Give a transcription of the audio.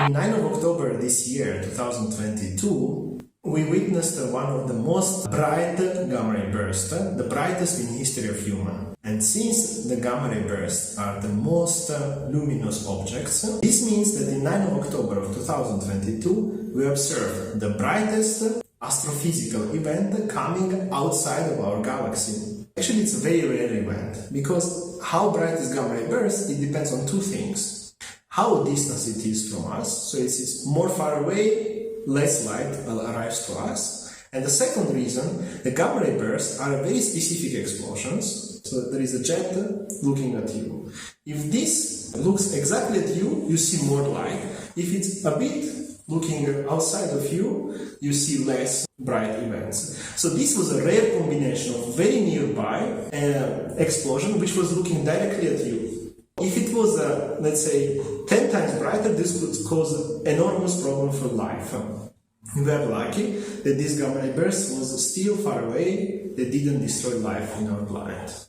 On 9 of October this year, 2022, we witnessed one of the most bright gamma ray bursts, the brightest in history of human. And since the gamma ray bursts are the most luminous objects, this means that in 9 of October of 2022, we observed the brightest astrophysical event coming outside of our galaxy. Actually, it's a very rare event, because how bright is gamma ray burst, it depends on two things. How distant it is from us, so it's more far away, less light arrives to us. And the second reason, the gamma ray bursts are very specific explosions. So there is a jet looking at you. If this looks exactly at you, you see more light. If it's a bit looking outside of you, you see less bright events. So this was a rare combination of very nearby explosion which was looking directly at you. If it was, let's say, 10 times brighter, this would cause enormous problem for life. We were lucky that this gamma ray burst was still far away, that didn't destroy life in our planet.